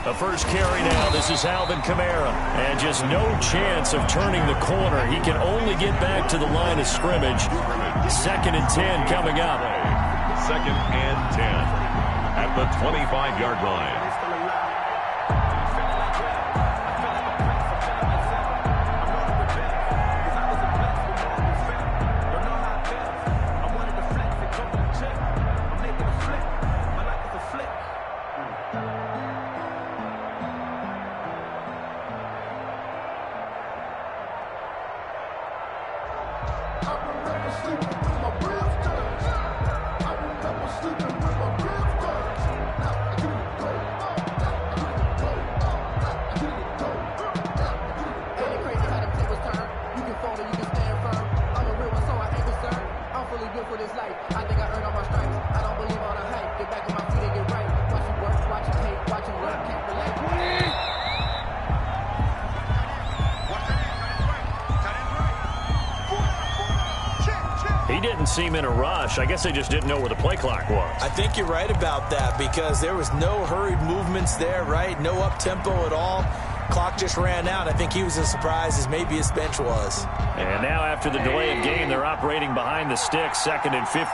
The first carry now. This is Alvin Kamara. And just no chance of turning the corner. He can only get back to the line of scrimmage. 2nd and 10 coming up. 2nd and 10 at the 25-yard line. He didn't seem in a rush. I guess they just didn't know where the play clock was. I think you're right about that because there was no hurried movements there, right? No up-tempo at all. Clock just ran out. I think he was as surprised as maybe his bench was. And now after the delay of game, they're operating behind the sticks, 2nd and 15.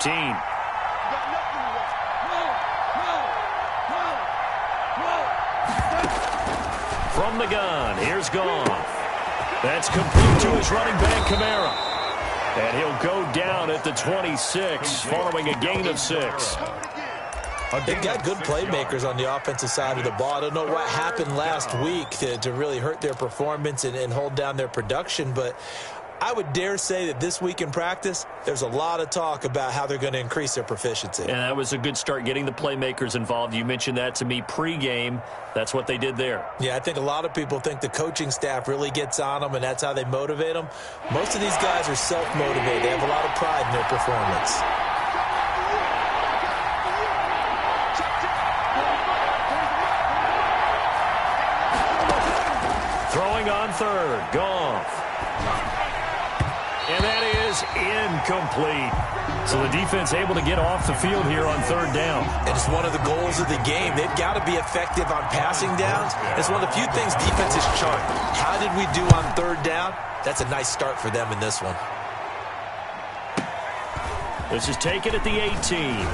From the gun, here's Goff. That's complete to his running back, Kamara. And he'll go down at the 26 following a gain of 6. They've got good playmakers on the offensive side of the ball. I don't know what happened last week to really hurt their performance and hold down their production, but I would dare say that this week in practice, there's a lot of talk about how they're going to increase their proficiency. And that was a good start getting the playmakers involved. You mentioned that to me pregame. That's what they did there. Yeah, I think a lot of people think the coaching staff really gets on them, and that's how they motivate them. Most of these guys are self-motivated. They have a lot of pride in their performance. Throwing on 3rd, Goff. And that is incomplete. So the defense able to get off the field here on 3rd down. And it's one of the goals of the game. They've got to be effective on passing downs. It's one of the few things defenses chart. How did we do on 3rd down? That's a nice start for them in this one. This is taken at the 18.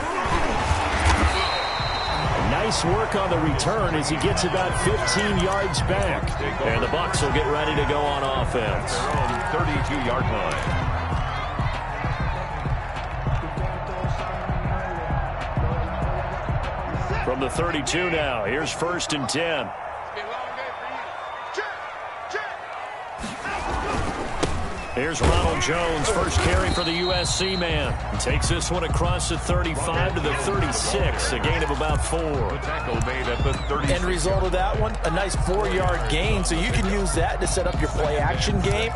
Nice work on the return as he gets about 15 yards back. And the Bucs will get ready to go on offense. 32-yard line. From the 32 now, here's 1st and 10. Here's Ronald Jones, first carry for the USC man. He takes this one across the 35 to the 36, a gain of about 4. Tackle made at the 36. End result of that one, a nice 4-yard gain, so you can use that to set up your play-action game,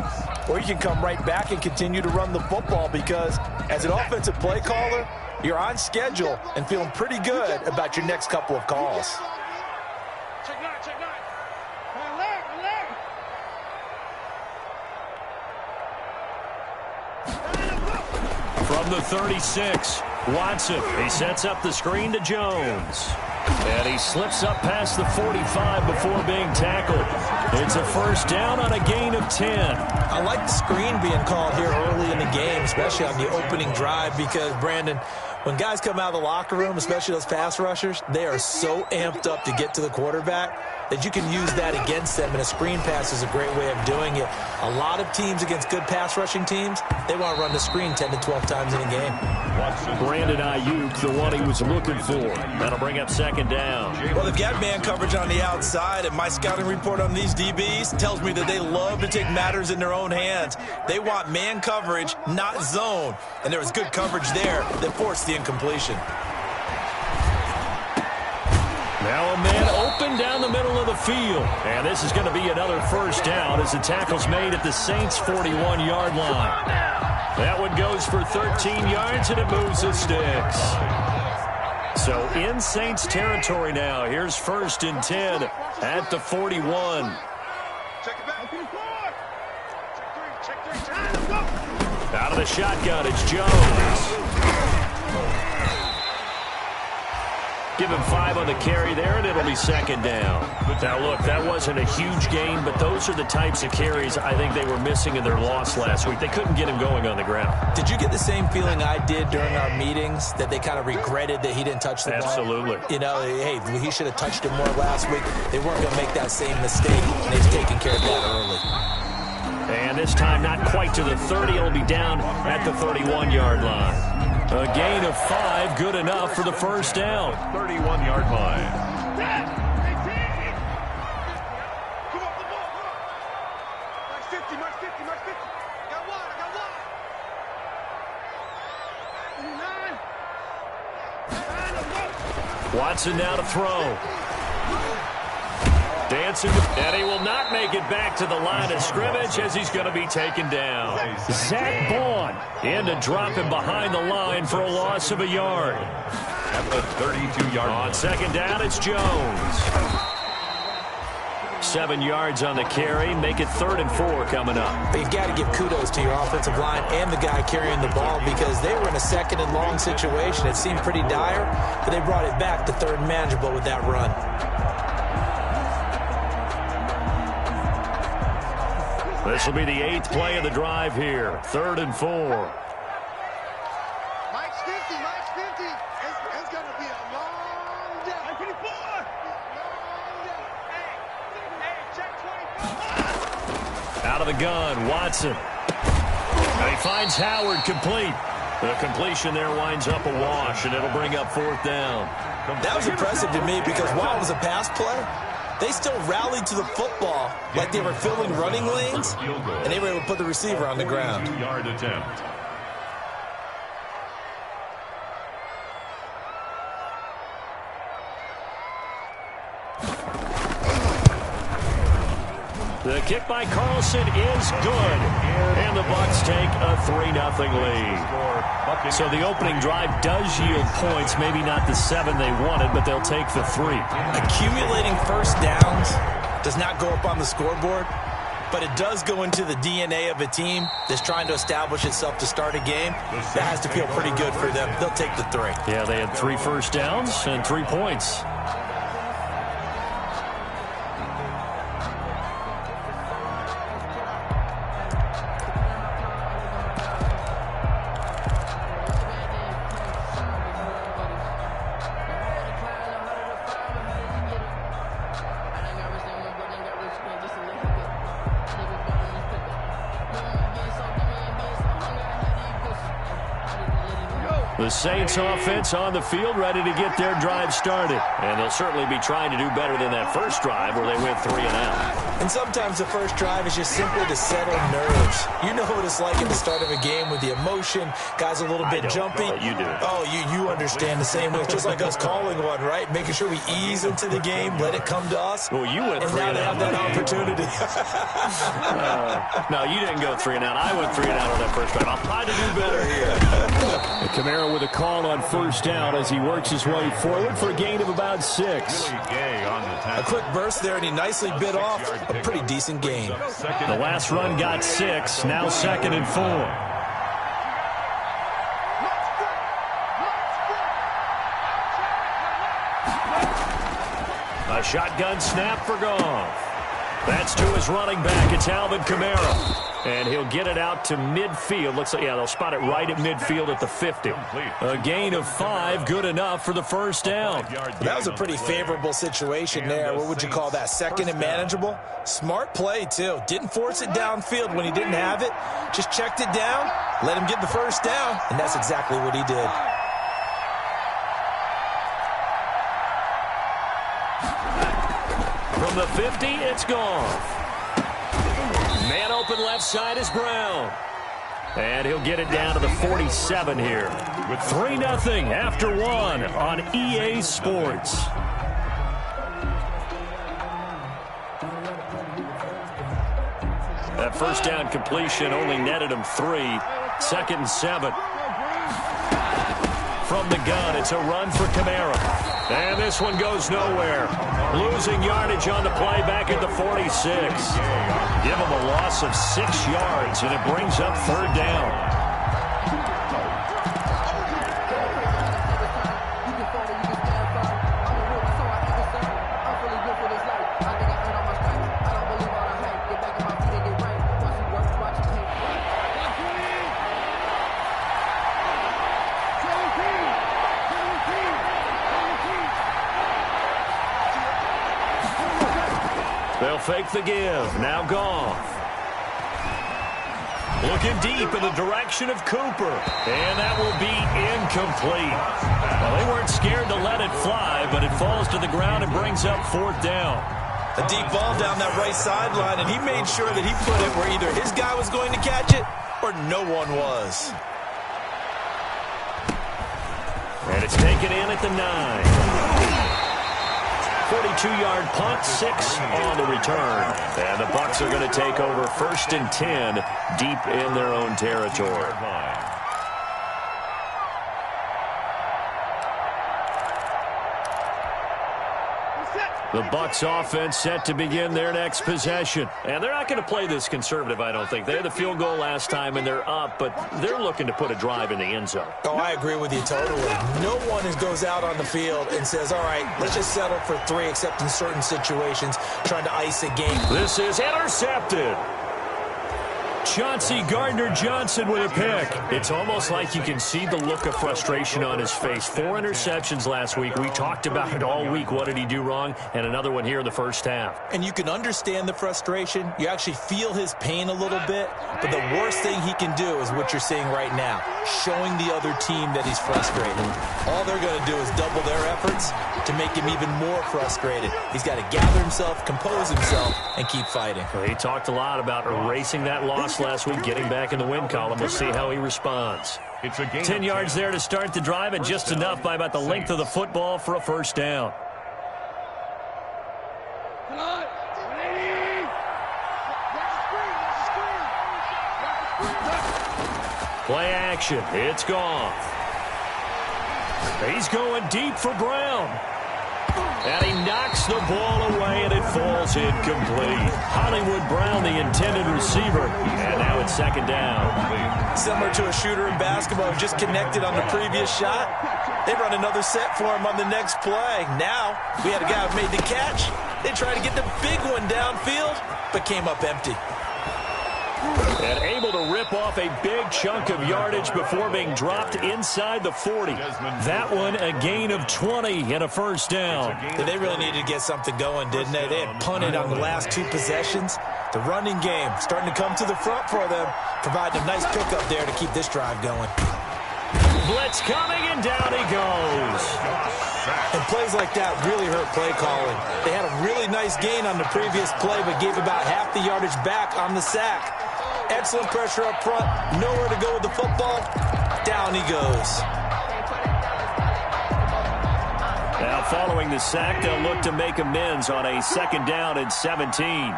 or you can come right back and continue to run the football because as an offensive play caller, you're on schedule and feeling pretty good about your next couple of calls. From the 36, Watson. He sets up the screen to Jones. And he slips up past the 45 before being tackled. It's a 1st down on a gain of 10. I like the screen being called here early in the game, especially on the opening drive, because, Brandon, when guys come out of the locker room, especially those pass rushers, they are so amped up to get to the quarterback that you can use that against them, and a screen pass is a great way of doing it. A lot of teams against good pass rushing teams, they want to run the screen 10 to 12 times in a game. Brandon Ayuk, the one he was looking for. That'll bring up 2nd down. Well, they've got man coverage on the outside, and my scouting report on these DBs tells me that they love to take matters in their own hands. They want man coverage, not zone. And there was good coverage there that forced the incompletion. Now a man open down the middle of the field. And this is going to be another 1st down as the tackle's made at the Saints' 41-yard line. That one goes for 13 yards, and it moves the sticks. So in Saints territory now. Here's 1st and 10 at the 41. Out of the shotgun, it's Jones. Give him 5 on the carry there, and it'll be second down. Now, look, that wasn't a huge gain, but those are the types of carries I think they were missing in their loss last week. They couldn't get him going on the ground. Did you get the same feeling I did during our meetings, that they kind of regretted that he didn't touch the ball? Absolutely. You know, hey, he should have touched it more last week. They weren't going to make that same mistake, and they've taken care of that early. And this time not quite to the 30. It'll be down at the 31-yard line. A gain of 5, good enough for the first down. 31-yard line. Watson now to throw. Dancing, and he will not make it back to the line of scrimmage as he's going to be taken down. Zach Bond in to drop him behind the line for a loss of a yard. At the 32-yard line. On second down, it's Jones. 7 yards on the carry. Make it 3rd and 4 coming up. But you've got to give kudos to your offensive line and the guy carrying the ball, because they were in a 2nd and long situation. It seemed pretty dire, but they brought it back to 3rd and manageable with that run. This will be the 8th play of the drive here. 3rd and 4. Mike's 50. It's going to be a long day. 54. Out of the gun, Watson. And he finds Howard complete. The completion there winds up a wash, and it'll bring up 4th down. That was impressive to me, because while it was a pass play, they still rallied to the football like they were filling running lanes, and they were able to put the receiver on the ground. 2-yard attempt. The kick by Carlson is good, and the Bucs take a 3-0 lead. So the opening drive does yield points, maybe not the 7 they wanted, but they'll take the 3. Accumulating first downs does not go up on the scoreboard, but it does go into the DNA of a team that's trying to establish itself to start a game. That has to feel pretty good for them. They'll take the 3. Yeah, they had 3 first downs and 3 points. The Saints offense on the field, ready to get their drive started. And they'll certainly be trying to do better than that first drive where they went 3 and out. And sometimes the first drive is just simply to settle nerves. You know what it's like at the start of a game with the emotion. Guys a little bit jumpy. You do. Oh, you understand the same way. It's just like us calling one, right? Making sure we ease into the game, let it come to us. Well, you went 3 and out. And now they have that opportunity. No, you didn't go 3 and out. I went 3 and out on that first drive. I'll try to do better here. Camaro with a call on first down as he works his way forward for a gain of about 6. A quick burst there, and he nicely bit off a pretty decent gain. The last run got 6. Now 2nd and 4. A shotgun snap for Goff. That's to his running back. It's Alvin Kamara. And he'll get it out to midfield. Looks like, yeah, they'll spot it right at midfield at the 50. A gain of 5, good enough for the first down. That was a pretty favorable situation there. What would you call that? 2nd and manageable? Smart play, too. Didn't force it downfield when he didn't have it. Just checked it down, let him get the first down, and that's exactly what he did. From the 50, it's Goff. Man open left side is Brown. And he'll get it down to the 47 here. With 3-0 after 1 on EA Sports. That first down completion only netted him 3. 2nd and 7. From the gun, it's a run for Kamara. And this one goes nowhere. Losing yardage on the play back at the 46. Give him a loss of 6 yards, and it brings up 3rd down. fake the give. Now Goff. Looking deep in the direction of Cooper. And that will be incomplete. Well, they weren't scared to let it fly, but it falls to the ground and brings up 4th down. A deep ball down that right sideline, and he made sure that he put it where either his guy was going to catch it or no one was. And it's taken in at the 9. 42-yard punt, 6 on the return. And the Bucs are going to take over 1st and 10 deep in their own territory. The Bucs offense set to begin their next possession. And they're not going to play this conservative, I don't think. They had the field goal last time, and they're up, but they're looking to put a drive in the end zone. Oh, I agree with you totally. No one goes out on the field and says, all right, let's just settle for 3, except in certain situations, trying to ice a game. This is intercepted. Chauncey Gardner-Johnson with a pick. It's almost like you can see the look of frustration on his face. 4 interceptions last week. We talked about it all week. What did he do wrong? And another one here in the first half. And you can understand the frustration. You actually feel his pain a little bit. But the worst thing he can do is what you're seeing right now, showing the other team that he's frustrated. All they're going to do is double their efforts to make him even more frustrated. He's got to gather himself, compose himself, and keep fighting. Well, he talked a lot about erasing that loss last week, getting back in the win column. We'll see how he responds. 10 yards there to start the drive, and just enough by about the length of the football for a 1st down. Play action. It's Goff. He's going deep for Brown. And he knocks the ball away, and it falls incomplete. Hollywood Brown, the intended receiver. And now it's 2nd down. Similar to a shooter in basketball who just connected on the previous shot. They run another set for him on the next play. Now, we had a guy who made the catch. They tried to get the big one downfield, but came up empty. And able to rip off a big chunk of yardage before being dropped inside the 40. That one a gain of 20 and a 1st down. They really needed to get something going, didn't they? They had punted on the last 2 possessions. The running game starting to come to the front for them, providing a nice pickup there to keep this drive going. Blitz coming, and down he goes. And plays like that really hurt play calling. They had a really nice gain on the previous play, but gave about half the yardage back on the sack. Excellent pressure up front. Nowhere to go with the football. Down he goes. Now following the sack, they'll look to make amends on a 2nd down and 17.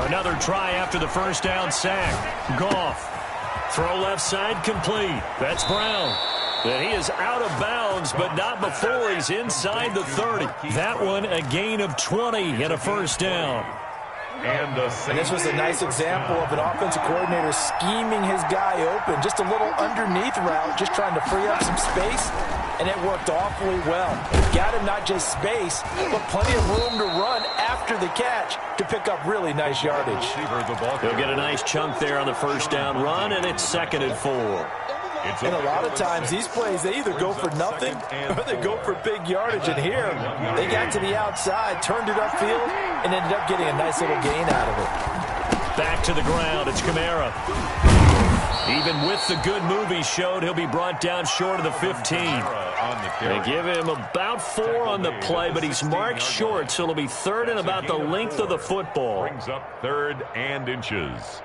Another try after the 1st down sack. Goff. Throw left side complete. That's Brown. And he is out of bounds, but not before he's inside the 30. That one a gain of 20 and a 1st down. And this was a nice example of an offensive coordinator scheming his guy open. Just a little underneath route, just trying to free up some space, and it worked awfully well. Got him not just space, but plenty of room to run after the catch to pick up really nice yardage. He'll get a nice chunk there on the 1st down run, and it's 2nd and 4. And a lot of times, these plays, they either go for nothing or they go for big yardage. And here, they got to the outside, turned it upfield, and ended up getting a nice little gain out of it. Back to the ground, it's Kamara. Even with the good move he showed, he'll be brought down short of the 15. They give him about 4 on the play, but he's marked short, so it'll be 3rd and about the length of the football. Brings up 3rd and inches.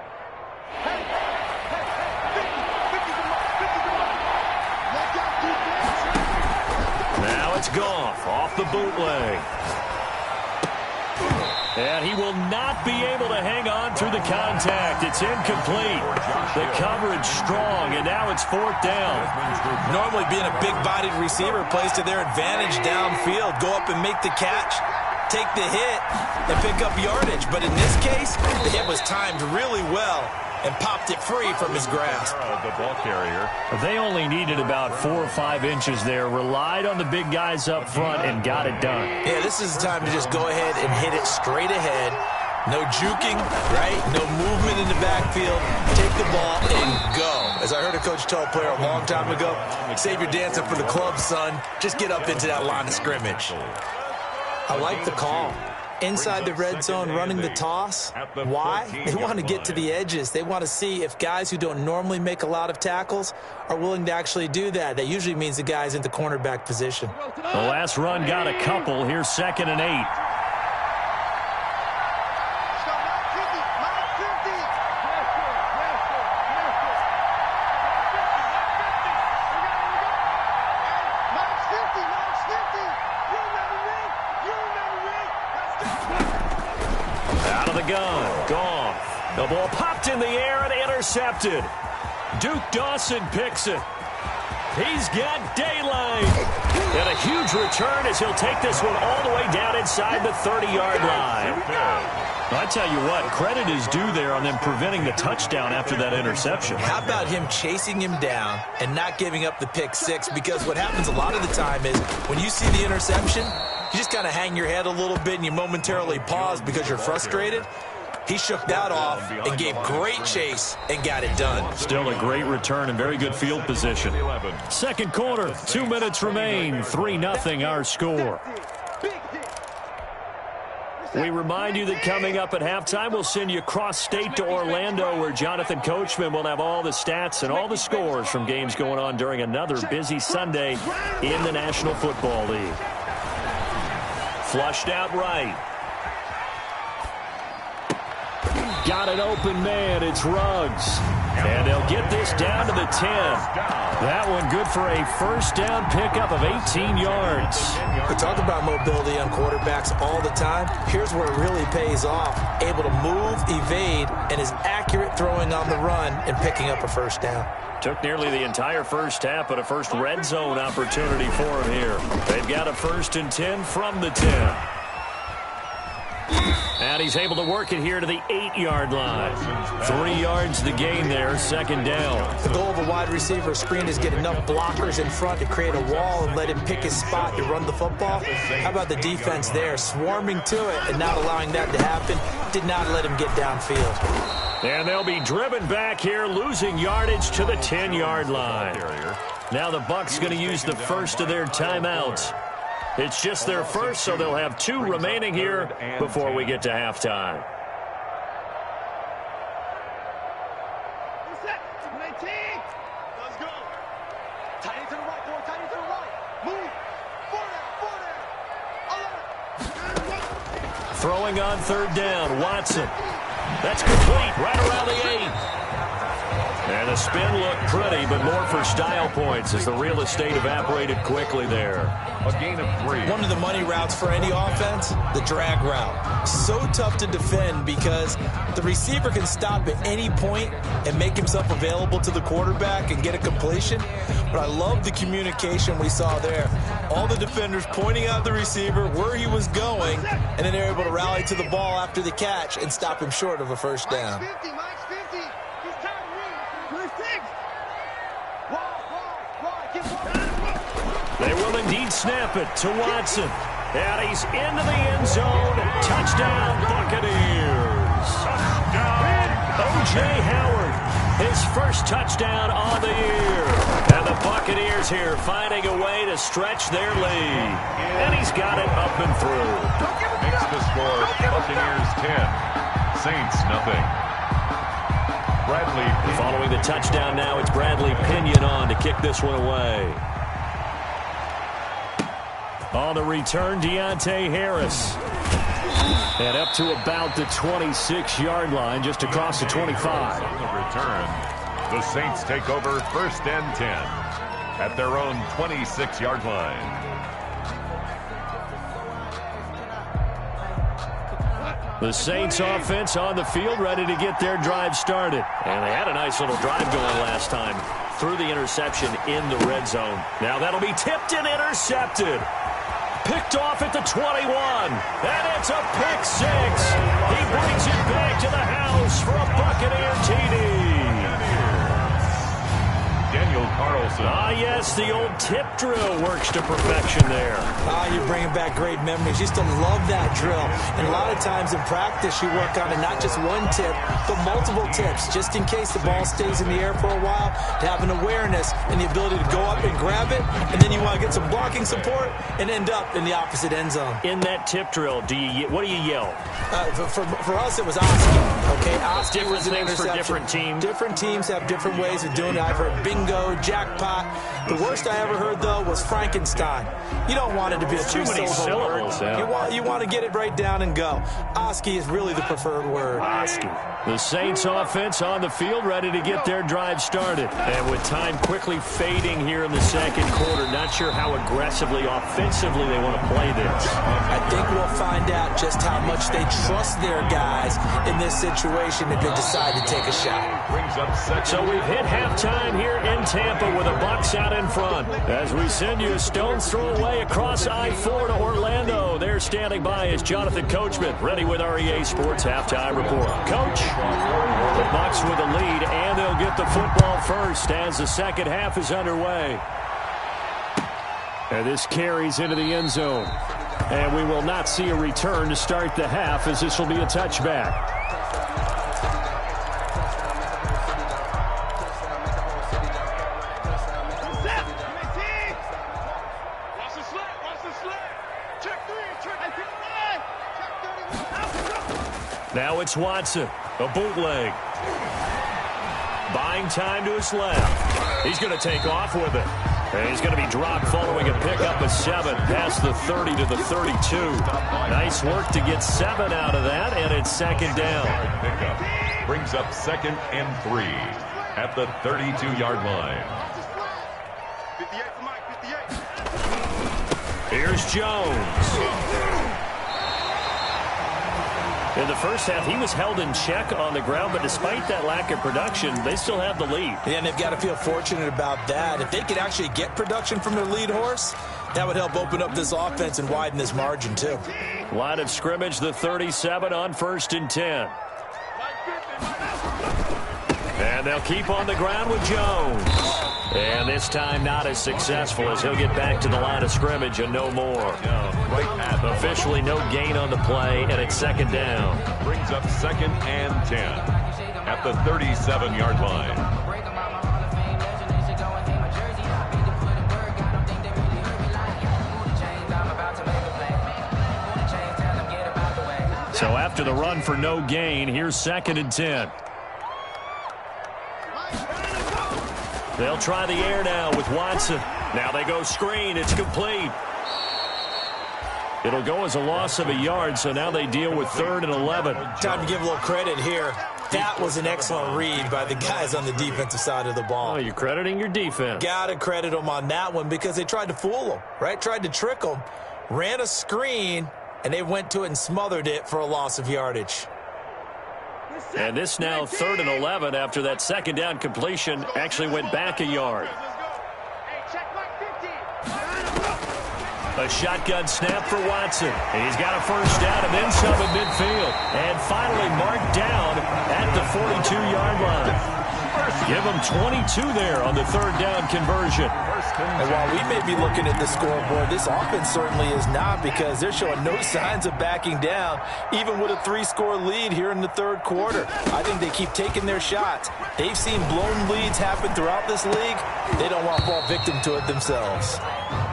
Now it's Goff off the bootleg. And he will not be able to hang on through the contact. It's incomplete. The coverage strong, and now it's 4th down. Normally being a big-bodied receiver plays to their advantage downfield. Go up and make the catch, take the hit, and pick up yardage. But in this case, the hit was timed really well and popped it free from his grasp. The ball carrier. They only needed about 4 or 5 inches there, relied on the big guys up front, and got it done. Yeah, this is the time to just go ahead and hit it straight ahead. No juking, right? No movement in the backfield. Take the ball and go. As I heard a coach tell a player a long time ago, save your dancing for the club, son. Just get up into that line of scrimmage. I like the call. Inside the red zone, running the toss. Why? They want to get to the edges. They want to see if guys who don't normally make a lot of tackles are willing to actually do that. That usually means the guy's in the cornerback position. The last run got a couple. Here's 2nd and 8. The ball popped in the air and intercepted. Duke Dawson picks it. He's got daylight. And a huge return as he'll take this one all the way down inside the 30-yard line. I tell you what, credit is due there on them preventing the touchdown after that interception. How about him chasing him down and not giving up the pick six? Because what happens a lot of the time is when you see the interception, you just kind of hang your head a little bit and you momentarily pause because you're frustrated. He shook that off and gave great chase and got it done. Still a great return and very good field position. Second quarter, 2 minutes remain, 3-0 our score. We remind you that coming up at halftime, we'll send you cross-state to Orlando, where Jonathan Coachman will have all the stats and all the scores from games going on during another busy Sunday in the National Football League. Flushed out right. Got an open man. It's Ruggs. And they'll get this down to the 10. That one good for a first down pickup of 18 yards. We talk about mobility on quarterbacks all the time. Here's where it really pays off. Able to move, evade, and is accurate throwing on the run and picking up a first down. Took nearly the entire first half, but a first red zone opportunity for him here. They've got a 1st and 10 from the 10. And he's able to work it here to the 8-yard line. 3 yards the gain there, 2nd down. The goal of a wide receiver screen is get enough blockers in front to create a wall and let him pick his spot to run the football. How about the defense there, swarming to it and not allowing that to happen? Did not let him get downfield. And they'll be driven back here, losing yardage to the 10-yard line. Now the Bucs going to use the first of their timeouts. It's just their first, so they'll have 2 remaining here before we get to halftime. Let's go. Tight end to the right, boy. Tight end to the right. Move. Forward. Throwing on 3rd down, Watson. That's complete, right around the 8. And the spin looked pretty, but more for style points as the real estate evaporated quickly there. A gain of 3. One of the money routes for any offense, the drag route. So tough to defend because the receiver can stop at any point and make himself available to the quarterback and get a completion. But I love the communication we saw there. All the defenders pointing out the receiver where he was going, and then they're able to rally to the ball after the catch and stop him short of a first down. Mike's 50. Mike's 50. He's tired of running. Where's 6? They will indeed snap it to Watson. And he's into the end zone. Touchdown, Buccaneers. O.J. Howard, his first touchdown on the year. And the Buccaneers here finding a way to stretch their lead. And he's got it up and through. Makes the score Buccaneers 10, Saints nothing. Bradley. Following the touchdown now, it's Bradley Pinion on to kick this one away. On the return, Deontay Harris. And up to about the 26-yard line, just across the 25. On the return, the Saints take over 1st and 10 at their own 26-yard line. The Saints offense on the field, ready to get their drive started. And they had a nice little drive going last time through the interception in the red zone. Now that'll be tipped and intercepted. Picked off at the 21. And it's a pick 6. He brings it back to the house for a Buccaneer TD. Daniel Carlson. Wilson. Yes, the old tip drill works to perfection there. You're bringing back great memories. Used to love that drill. And a lot of times in practice, you work on it, not just one tip, but multiple tips, just in case the ball stays in the air for a while, to have an awareness and the ability to go up and grab it, and then you want to get some blocking support and end up in the opposite end zone. In that tip drill, what do you yell? For us, it was Oski. Okay, Oski was an things interception. for different teams. Different teams have different ways of doing it. I've heard bingo, jackpot. The worst I ever heard, though, was Frankenstein. You don't want it to be a three-syllable word. Yeah. You want to get it right down and go. Oski is really the preferred word. Oski. The Saints offense on the field, ready to get their drive started. And with time quickly fading here in the second quarter, not sure how aggressively, offensively they want to play this. I think we'll find out just how much they trust their guys in this situation if they decide to take a shot. Brings up second. So we've hit halftime here in Tampa with the Bucs out in front. As we send you a stone's throw away across I-4 to Orlando. There standing by is Jonathan Coachman, ready with REA Sports Halftime Report. Coach, the Bucs with the lead, and they'll get the football first as the second half is underway. And this carries into the end zone. And we will not see a return to start the half, as this will be a touchback. Now it's Watson, a bootleg. Buying time to his left. He's going to take off with it. And he's going to be dropped following a pickup of 7 past the 30 to the 32. Nice work to get 7 out of that, and it's second down. Pickup brings up 2nd and 3 at the 32-yard line. 58 for Mike, 58. Here's Jones. In the first half, he was held in check on the ground, but despite that lack of production, they still have the lead. Yeah, and they've got to feel fortunate about that. If they could actually get production from their lead horse, that would help open up this offense and widen this margin, too. Line of scrimmage, the 37 on 1st and 10. And they'll keep on the ground with Jones. And this time not as successful, as he'll get back to the line of scrimmage and no more. Officially no gain on the play, and it's second down. Brings up 2nd and 10 at the 37-yard line. So after the run for no gain, here's 2nd and 10. They'll try the air now with Watson. Now they go screen. It's complete. It'll go as a loss of a yard, so now they deal with 3rd and 11. Time to give a little credit here. That was an excellent read by the guys on the defensive side of the ball. Oh, you're crediting your defense. Got to credit them on that one because they tried to fool them, right? Tried to trick them, ran a screen, and they went to it and smothered it for a loss of yardage. And this now 3rd and 11 after that second down completion actually went back a yard. A shotgun snap for Watson. He's got a first down and then some at midfield. And finally marked down at the 42-yard line. Give him 22 there on the 3rd down conversion. And while we may be looking at the scoreboard, this offense certainly is not, because they're showing no signs of backing down, even with a 3-score lead here in the 3rd quarter. I think they keep taking their shots. They've seen blown leads happen throughout this league. They don't want to fall victim to it themselves.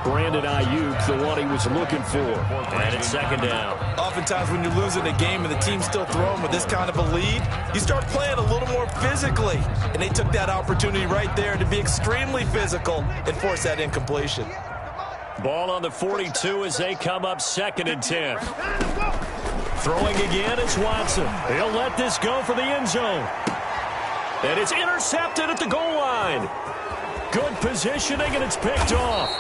Brandon Ayuk, the one he was looking for. And it's second down. Oftentimes when you're losing a game and the team's still throwing with this kind of a lead, you start playing a little more physically. And they took that opportunity right there to be extremely physical and force that incompletion. Ball on the 42 as they come up 2nd and 10. Throwing again is Watson. He'll let this go for the end zone. And it's intercepted at the goal line. Good positioning, and it's picked off.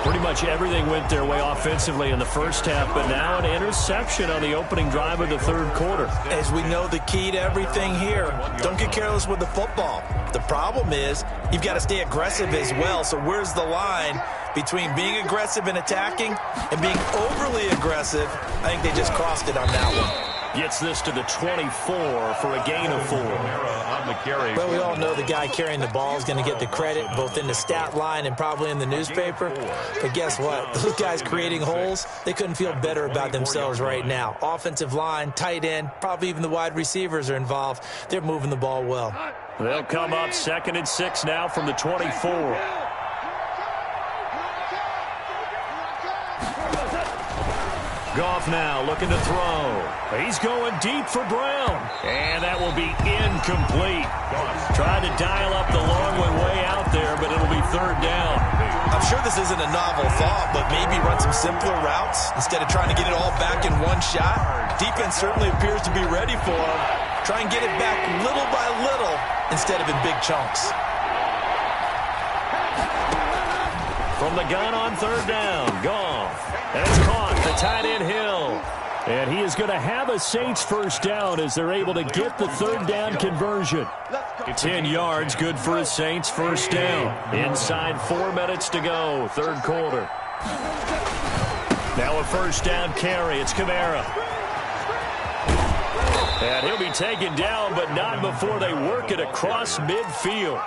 Pretty much everything went their way offensively in the first half, but now an interception on the opening drive of the 3rd quarter. As we know, the key to everything here, don't get careless with the football. The problem is you've got to stay aggressive as well. So where's the line between being aggressive and attacking and being overly aggressive? I think they just crossed it on that one. Gets this to the 24 for a gain of 4. On the carry. Well, we all know the guy carrying the ball is going to get the credit both in the stat line and probably in the newspaper. But guess what? Those guys creating holes, they couldn't feel better about themselves right now. Offensive line, tight end, probably even the wide receivers are involved. They're moving the ball well. They'll come up 2nd and 6 now from the 24. Goff now looking to throw. He's going deep for Brown. And that will be incomplete. Tried to dial up the long way out there, but it'll be 3rd down. I'm sure this isn't a novel thought, but maybe run some simpler routes instead of trying to get it all back in one shot. Defense certainly appears to be ready for him. Try and get it back little by little instead of in big chunks. From the gun on 3rd down, Goff. And it's caught, the tight end Hill. And he is going to have a Saints 1st down as they're able to get the 3rd down conversion. 10 yards, good for a Saints 1st down. Inside 4 minutes to go, 3rd quarter. Now a 1st down carry, it's Kamara. And he'll be taken down, but not before they work it across midfield.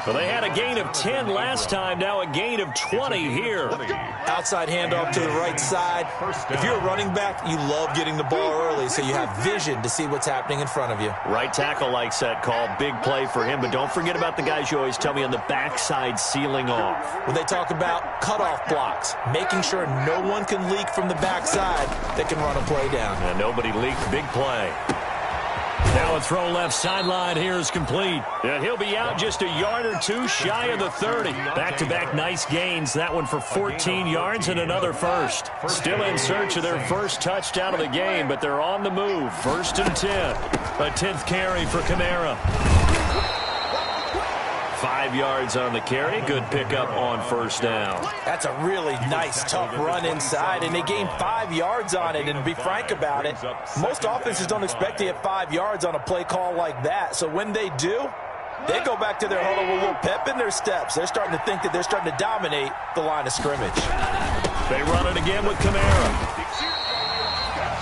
So they had a gain of 10 last time, now a gain of 20 here. Outside handoff to the right side. If you're a running back, you love getting the ball early so you have vision to see what's happening in front of you. Right tackle likes that call. Big play for him, but don't forget about the guys you always tell me on the backside sealing off. When they talk about cutoff blocks, making sure no one can leak from the backside that can run a play down. And nobody leaked. Big play. Now a throw left sideline here is complete. And he'll be out just a yard or two shy of the 30. Back-to-back nice gains. That one for 14 yards and another first. Still in search of their first touchdown of the game, but they're on the move. 1st and 10. A 10th carry for Kamara. 5 yards on the carry. Good pickup on 1st down. That's a really nice, tough run inside, and they gained 5 yards on it. And to be frank about it, most offenses don't expect to get 5 yards on a play call like that. So when they do, they go back to their huddle with a little pep in their steps. They're starting to think that they're starting to dominate the line of scrimmage. They run it again with Kamara.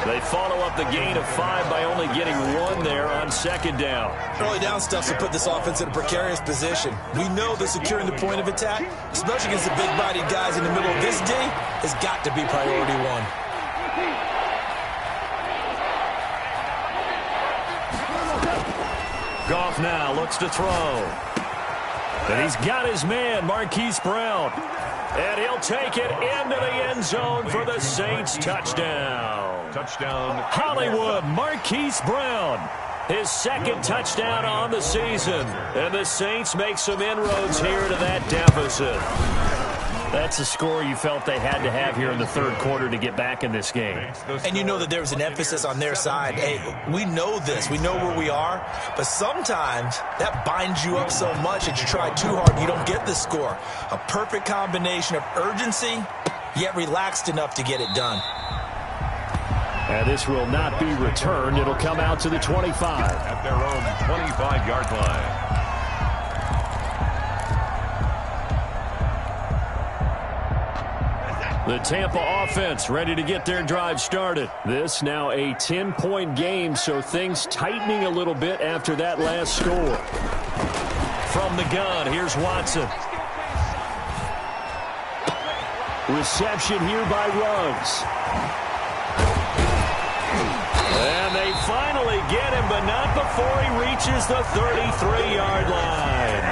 They follow up the gain of 5 by only getting 1 there on 2nd down. Early down stuff to put this offense in a precarious position. We know that securing the point of attack, especially against the big-bodied guys in the middle of this day, has got to be priority 1. Goff now looks to throw. And he's got his man, Marquise Brown. And he'll take it into the end zone for the Saints touchdown. Hollywood, Marquise Brown. His 2nd touchdown on the season. And the Saints make some inroads here to that deficit. That's a score you felt they had to have here in the 3rd quarter to get back in this game. And you know that there was an emphasis on their side. Hey, we know this. We know where we are. But sometimes that binds you up so much that you try too hard, you don't get the score. A perfect combination of urgency, yet relaxed enough to get it done. And this will not be returned. It'll come out to the 25. At their own 25-yard line. The Tampa offense ready to get their drive started. This now a 10-point game, so things tightening a little bit after that last score. From the gun, here's Watson. Reception here by Ruggs. And they finally get him, but not before he reaches the 33-yard line.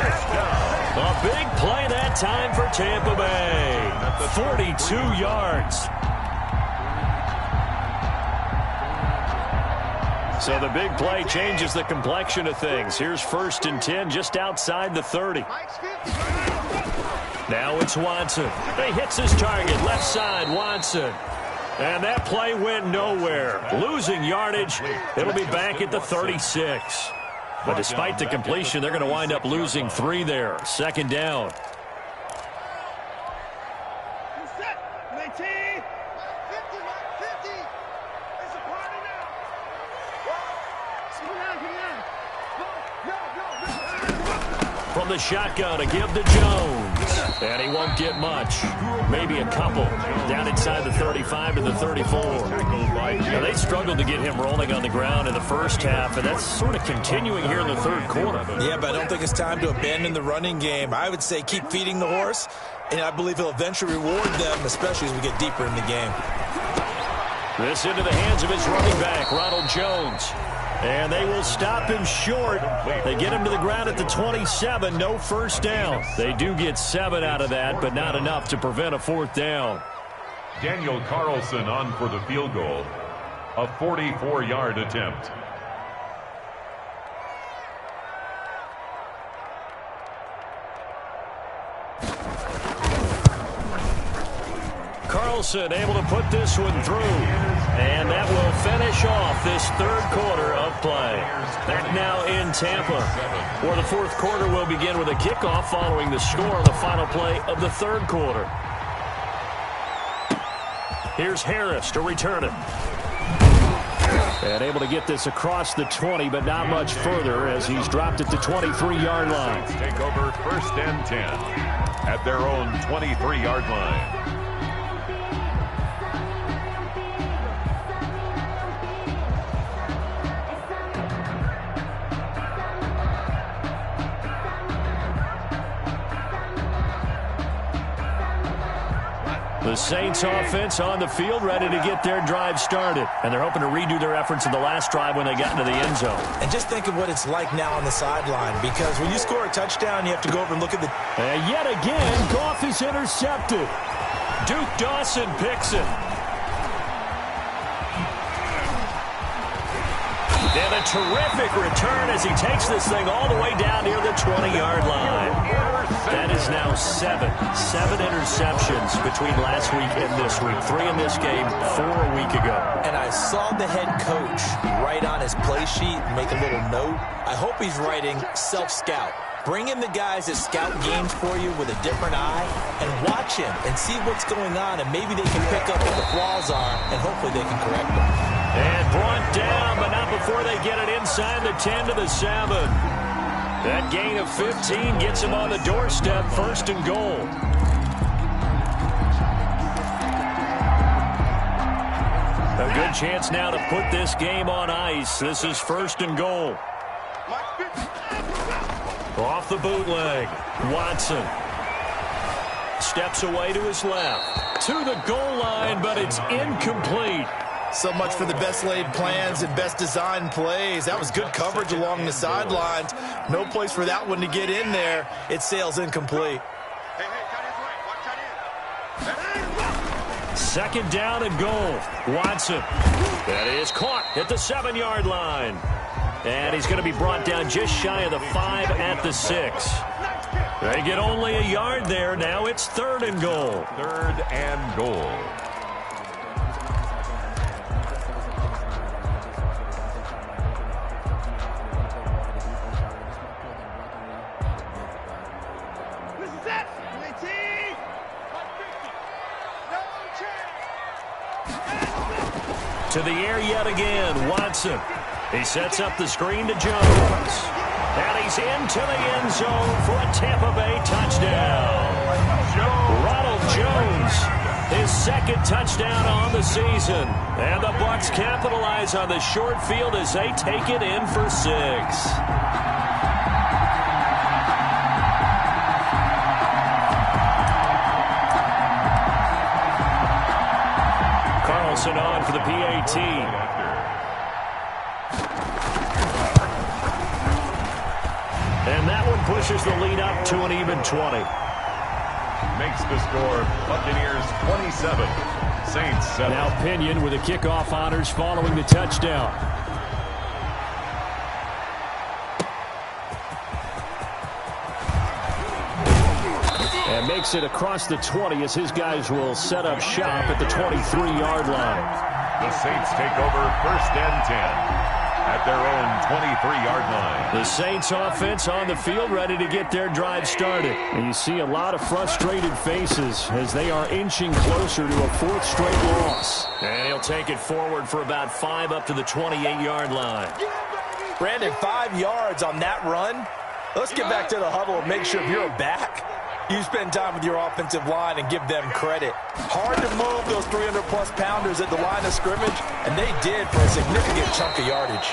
A big play that time for Tampa Bay. 42 yards. So the big play changes the complexion of things. Here's 1st and 10 just outside the 30. Now it's Watson. He hits his target. Left side, Watson. And that play went nowhere. Losing yardage. It'll be back at the 36. But despite the completion, they're going to wind up losing 3 there. 2nd down. From the shotgun, a give to Jones. yards. And he won't get much. Maybe a couple. Down inside the 35 to the 34. Now, they struggled to get him rolling on the ground in the first half, and that's sort of continuing here in the third quarter. Yeah, but I don't think it's time to abandon the running game. I would say keep feeding the horse, and I believe he'll eventually reward them, especially as we get deeper in the game. This into the hands of his running back, Ronald Jones. And they will stop him short. They get him to the ground at the 27. No first down. They do get 7 out of that, but not enough to prevent a fourth down. Daniel Carlson on for the field goal. A 44-yard attempt. Carlson able to put this one through. And that will finish off this third quarter of play. Back now in Tampa, where the fourth quarter will begin with a kickoff following the score on the final play of the third quarter. Here's Harris to return it. And able to get this across the 20, but not much further as he's dropped at the 23-yard line. Take over first and 10 at their own 23-yard line. The Saints offense on the field, ready to get their drive started. And they're hoping to redo their efforts in the last drive when they got into the end zone. And just think of what it's like now on the sideline, because when you score a touchdown, you have to go over and look at the... And yet again, Goff is intercepted. Duke Dawson picks it. And a terrific return as he takes this thing all the way down near the 20-yard line. That is now 7 interceptions between last week and this week. 3 in this game, 4 a week ago. And I saw the head coach write on his play sheet, make a little note. I hope he's writing self-scout. Bring in the guys that scout games for you with a different eye and watch him and see what's going on, and maybe they can pick up what the flaws are, and hopefully they can correct them. And brought down, but not before they get it inside the 10 to the 7. That gain of 15 gets him on the doorstep, first and goal. A good chance now to put this game on ice. This is first and goal. Off the bootleg, Watson steps away to his left, to the goal line, but it's incomplete. So much for the best laid plans and best designed plays. That was good coverage along the sidelines. No place for that one to get in there. It sails incomplete. Second down and goal. Watson. That is caught at the 7-yard line. And he's going to be brought down just shy of the 5 at the 6. They get only a yard there. Now it's third and goal. Third and goal. To the air yet again, Watson. He sets up the screen to Jones. And he's into the end zone for a Tampa Bay touchdown. Ronald Jones, his second touchdown on the season. And the Bucs capitalize on the short field as they take it in for 6. Carlson on for the PAT. And that one pushes the lead up to an even 20. Makes the score Buccaneers 27, Saints 7. Now Pinion with the kickoff honors following the touchdown. And makes it across the 20 as his guys will set up shop at the 23-yard line. The Saints take over first and 10 at their own 23-yard line. The Saints offense on the field ready to get their drive started. And you see a lot of frustrated faces as they are inching closer to a 4th straight loss. And he'll take it forward for about 5 up to the 28-yard line. Brandon, 5 yards on that run. Let's get back to the huddle and make sure if you're a back, You spend time with your offensive line and give them credit. Hard to move those 300-plus pounders at the line of scrimmage, and they did for a significant chunk of yardage.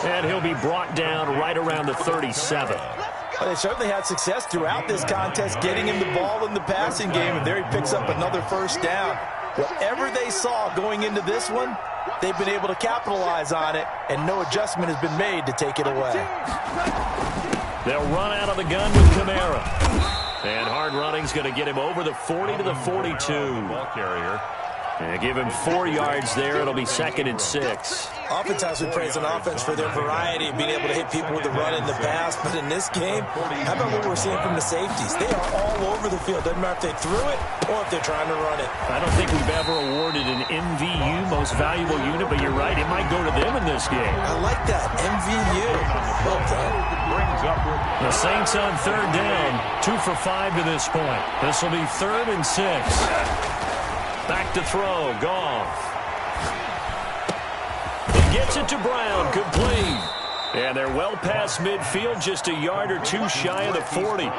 And he'll be brought down right around the 37. Well, they certainly had success throughout this contest getting him the ball in the passing game, and there he picks up another first down. Whatever they saw going into this one, they've been able to capitalize on it, and no adjustment has been made to take it away. They'll run out of the gun with Kamara. And hard running's going to get him over the 40 to the 42. Ball carrier. And give him 4 yards there. It'll be 2nd and 6. Oftentimes we praise an offense for their variety of being able to hit people with the run in the pass, but in this game, how about what we're seeing from the safeties? They are all over the field. Doesn't matter if they threw it or if they're trying to run it. I don't think we've ever awarded an MVU, most valuable unit, but you're right, it might go to them in this game. I like that, MVU. Well done. Brings up The Saints on 3rd down, 2 for 5 to this point. This will be 3rd and 6. Back to throw, Goff. He gets it to Brown, complete. And they're well past midfield, just a yard or 2 shy of the 40.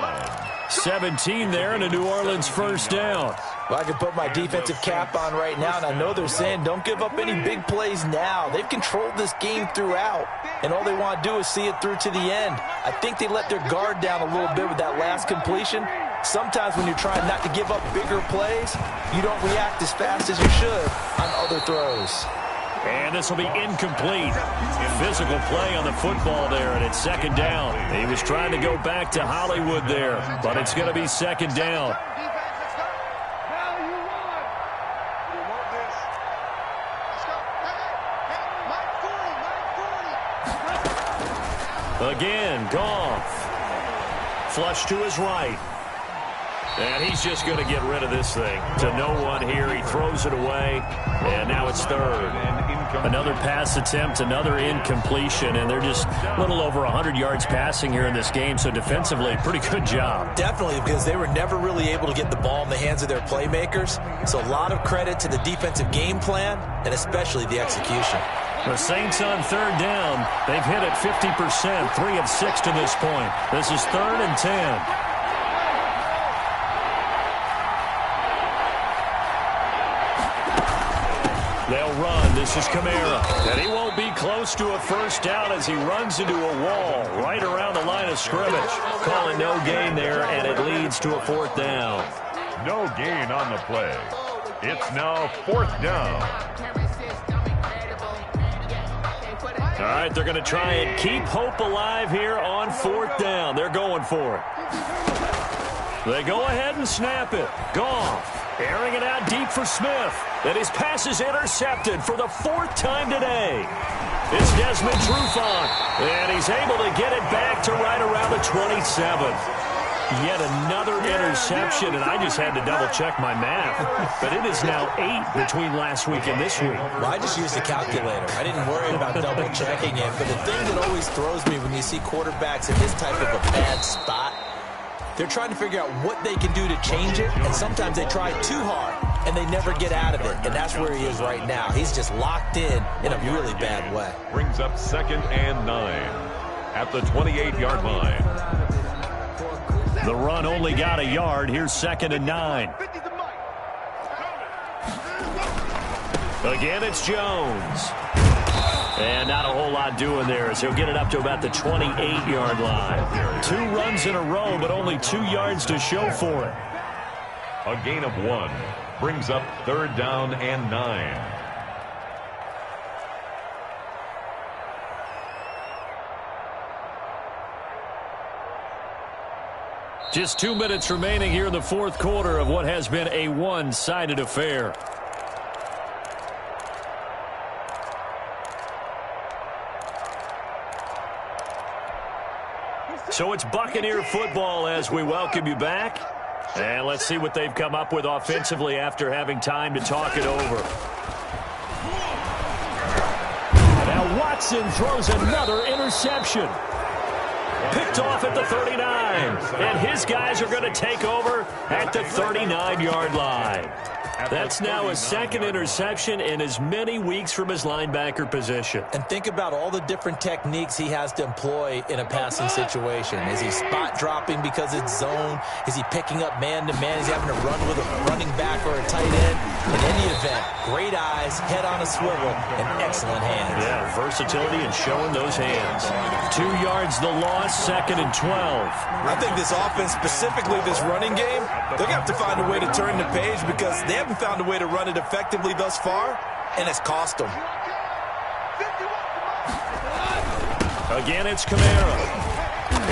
17 there and a New Orleans first down. Well, I can put my defensive cap on right now, and I know they're saying don't give up any big plays now. They've controlled this game throughout, and all they want to do is see it through to the end. I think they let their guard down a little bit with that last completion. Sometimes when you're trying not to give up bigger plays, you don't react as fast as you should on other throws. And this will be incomplete. Physical play on the football there, and it's 2nd down. He was trying to go back to Hollywood there, but it's going to be 2nd down. Again, Goff. Flush to his right. And he's just going to get rid of this thing. To no one here. He throws it away. And now it's 3rd. Another pass attempt, another incompletion. And they're just a little over 100 yards passing here in this game. So defensively, pretty good job. Definitely, because they were never really able to get the ball in the hands of their playmakers. So a lot of credit to the defensive game plan and especially the execution. The Saints on 3rd down. They've hit it 50%, 3 of 6 to this point. This is 3rd and 10. They'll run. This is Kamara. And he won't be close to a first down as he runs into a wall right around the line of scrimmage. Calling no gain there, and it leads to a 4th down. no gain on the play. It's now 4th down. All right, they're going to try and keep hope alive here on 4th down. They're going for it. They go ahead and snap it. Goff airing it out deep for Smith. And his pass is intercepted for the 4th time today. It's Desmond Trufant. And he's able to get it back to right around the 27. Yet another interception, and I just had to double-check my math. But it is now 8 between last week and this week. Well, I just used a calculator. I didn't worry about double-checking it. But the thing that always throws me when you see quarterbacks in this type of a bad spot, they're trying to figure out what they can do to change it, and sometimes they try too hard, and they never get out of it. And that's where he is right now. He's just locked in a really bad way. Brings up 2nd and 9 at the 28-yard line. The run only got a yard. Here's 2nd and 9. Again, it's Jones. And not a whole lot doing there as he'll get it up to about the 28-yard line. 2 runs in a row, but only 2 yards to show for it. A gain of 1 brings up 3rd down and 9. Just 2 minutes remaining here in the 4th quarter of what has been a one-sided affair. So it's Buccaneer football as we welcome you back. And let's see what they've come up with offensively after having time to talk it over. Now Watson throws another interception. Picked off at the 39. And his guys are going to take over at the 39-yard line. That's now his second interception in as many weeks from his linebacker position. And think about all the different techniques he has to employ in a passing situation. Is he spot dropping because it's zone? Is he picking up man-to-man? Is he having to run with a running back or a tight end? In any event, great eyes, head on a swivel, and excellent hands. Yeah, versatility and showing those hands. 2 yards the loss, 2nd and 12. I think this offense, specifically this running game, they're going to have to find a way to turn the page because they haven't found a way to run it effectively thus far, and it's cost them. Again, it's Kamara.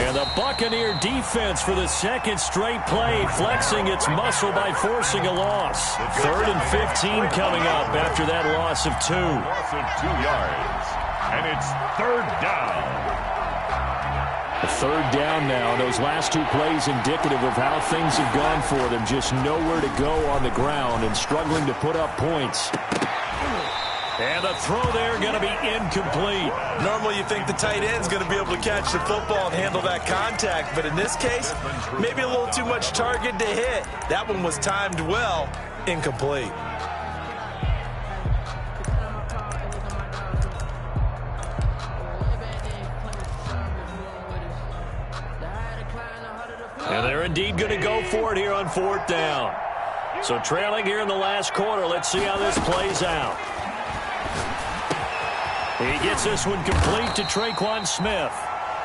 And the Buccaneer defense for the second straight play, flexing its muscle by forcing a loss. 3rd and 15 coming up after that loss of 2. Loss of 2 yards. And it's 3rd down. A 3rd down now. Those last 2 plays indicative of how things have gone for them. Just nowhere to go on the ground and struggling to put up points. And the throw there going to be incomplete. Normally you think the tight end's going to be able to catch the football and handle that contact, but in this case, maybe a little too much target to hit. That one was timed well, incomplete. And they're indeed going to go for it here on 4th down. So trailing here in the last quarter, let's see how this plays out. He gets this one complete to Traquan Smith.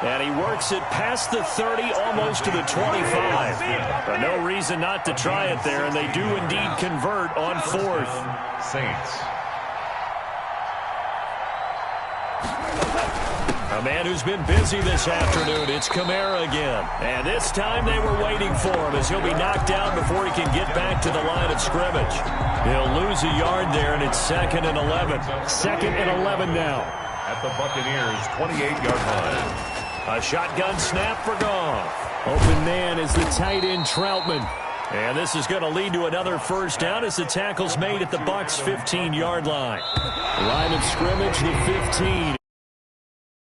And he works it past the 30, almost to the 25. But no reason not to try it there, and they do indeed convert on 4th. Saints. A man who's been busy this afternoon, it's Kamara again. And this time they were waiting for him as he'll be knocked down before he can get back to the line of scrimmage. He'll lose a yard there, and it's 2nd and 11. 2nd and 11 now. At the Buccaneers' 28-yard line. A shotgun snap for Goff. Open man is the tight end Troutman. And this is going to lead to another 1st down as the tackle's made at the Bucs' 15-yard line. Line of scrimmage, the 15.